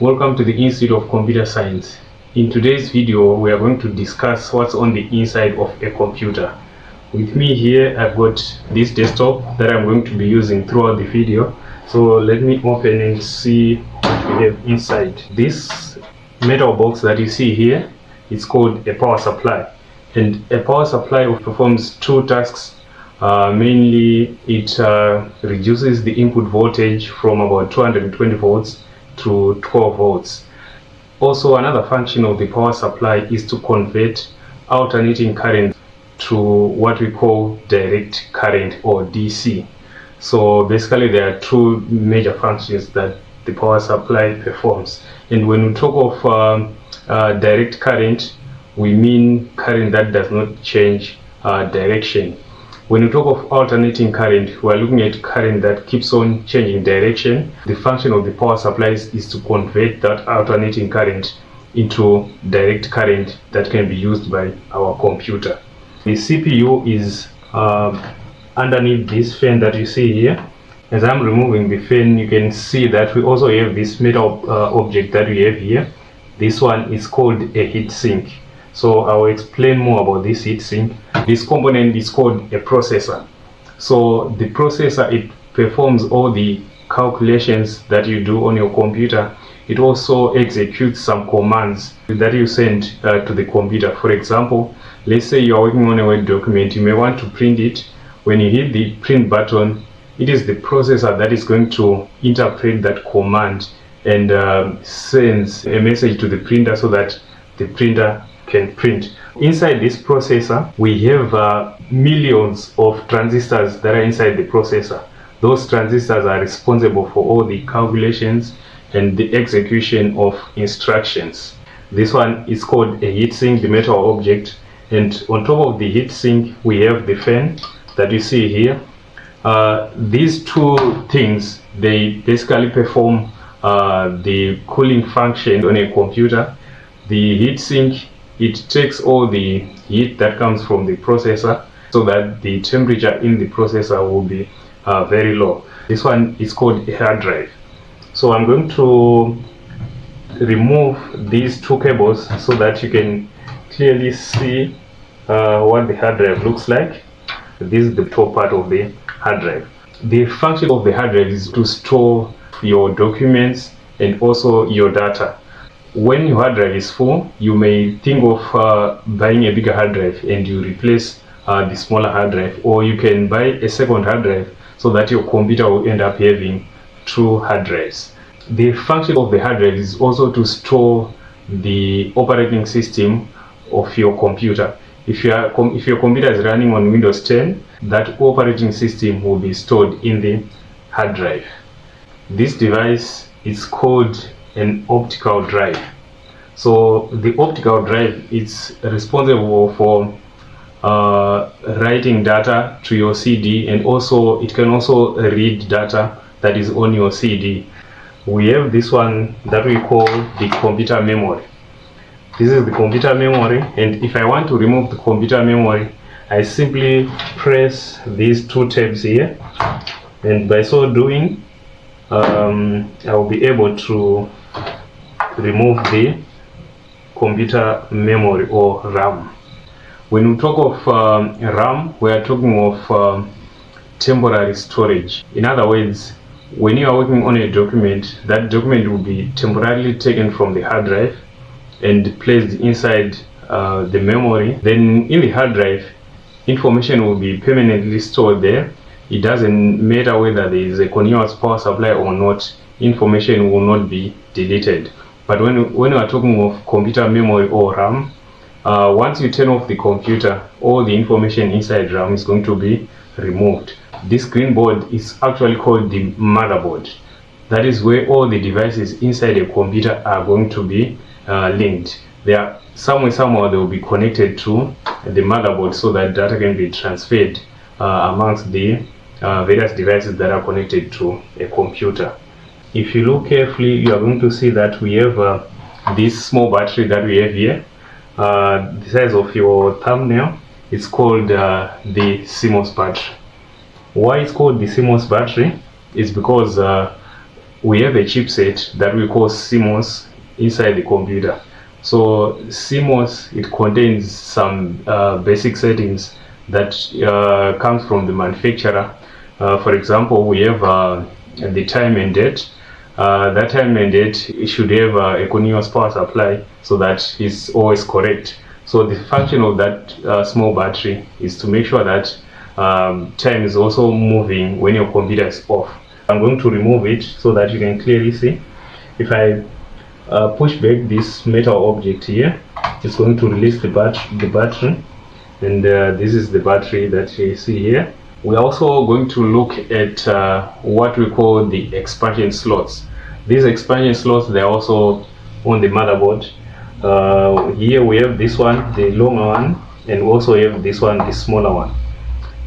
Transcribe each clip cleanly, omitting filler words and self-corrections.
Welcome to the Institute of Computer Science. In today's video, we are going to discuss what's on the inside of a computer. With me here, I've got this desktop that I'm going to be using throughout the video. So let me open and see what we have inside. This metal box that you see here, it's called a power supply. And a power supply performs two tasks. Mainly, it reduces the input voltage from about 220 volts to 12 volts. Also, another function of the power supply is to convert alternating current to what we call direct current, or DC. So basically there are two major functions that the power supply performs. And when we talk of direct current, we mean current that does not change direction. When we talk of alternating current, we are looking at current that keeps on changing direction. The function of the power supply is to convert that alternating current into direct current that can be used by our computer. The CPU is underneath this fan that you see here. As I'm removing the fan, you can see that we also have this metal object that we have here. This one is called a heat sink. So I will explain more about this heat sink. This component is called a processor. So the processor, it performs all the calculations that you do on your computer. It also executes some commands that you send to the computer. For example, let's say you are working on a Word document. You may want to print it. When you hit the print button, it is the processor that is going to interpret that command and sends a message to the printer so that the printer can print. Inside this processor, we have millions of transistors that are inside the processor. Those transistors are responsible for all the calculations and the execution of instructions. This one is called a heatsink, the metal object. And on top of the heatsink, we have the fan that you see here. These two things, they basically perform the cooling function on a computer. The heatsink, it takes all the heat that comes from the processor so that the temperature in the processor will be very low. This one is called a hard drive. So I'm going to remove these two cables so that you can clearly see what the hard drive looks like. This is the top part of the hard drive. The function of the hard drive is to store your documents and also your data. When your hard drive is full, you may think of buying a bigger hard drive and you replace the smaller hard drive, or you can buy a second hard drive so that your computer will end up having two hard drives. The function of the hard drive is also to store the operating system of your computer. If your computer is running on Windows 10, that operating system will be stored in the hard drive. This device is called an optical drive. So the optical drive is responsible for writing data to your CD, and also it can also read data that is on your CD. We have this one that we call the computer memory. This is the computer memory, and if I want to remove the computer memory, I simply press these two tabs here, and by so doing I will be able to remove the computer memory, or RAM. When we talk of RAM, we are talking of temporary storage. In other words, when you are working on a document, that document will be temporarily taken from the hard drive and placed inside the memory. Then in the hard drive, information will be permanently stored there. It doesn't matter whether there is a continuous power supply or not, information will not be deleted. But when we are talking of computer memory, or RAM, once you turn off the computer, all the information inside RAM is going to be removed. This green board is actually called the motherboard. That is where all the devices inside a computer are going to be linked. They are somehow they will be connected to the motherboard so that data can be transferred amongst the various devices that are connected to a computer. If you look carefully, you are going to see that we have this small battery that we have here, the size of your thumbnail. It's called the CMOS battery. Why it's called the CMOS battery is because we have a chipset that we call CMOS inside the computer. So CMOS, it contains some basic settings that comes from the manufacturer. For example, we have the time and date. That time and date, it should have a continuous power supply so that it's always correct. So the function of that small battery is to make sure that time is also moving when your computer is off. I'm going to remove it so that you can clearly see. If I push back this metal object here, it's going to release the battery, and this is the battery that you see here. We're also going to look at what we call the expansion slots. These expansion slots, they're also on the motherboard. Here we have this one, the longer one, and also have this one, the smaller one.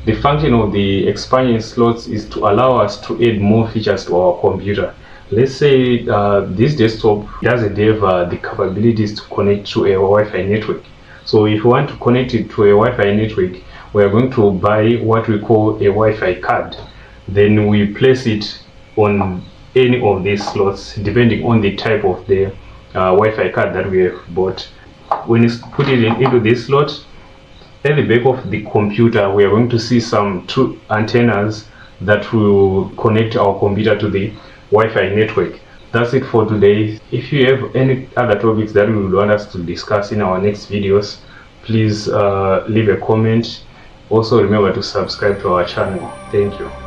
The function of the expansion slots is to allow us to add more features to our computer. Let's say this desktop doesn't have the capabilities to connect to a Wi-Fi network. So if you want to connect it to a Wi-Fi network, we are going to buy what we call a Wi-Fi card. Then we place it on any of these slots depending on the type of the Wi-Fi card that we have bought. When you put it into this slot, at the back of the computer, we are going to see some two antennas that will connect our computer to the Wi-Fi network. That's it for today. If you have any other topics that you would want us to discuss in our next videos, please leave a comment. Also remember to subscribe to our channel. Thank you.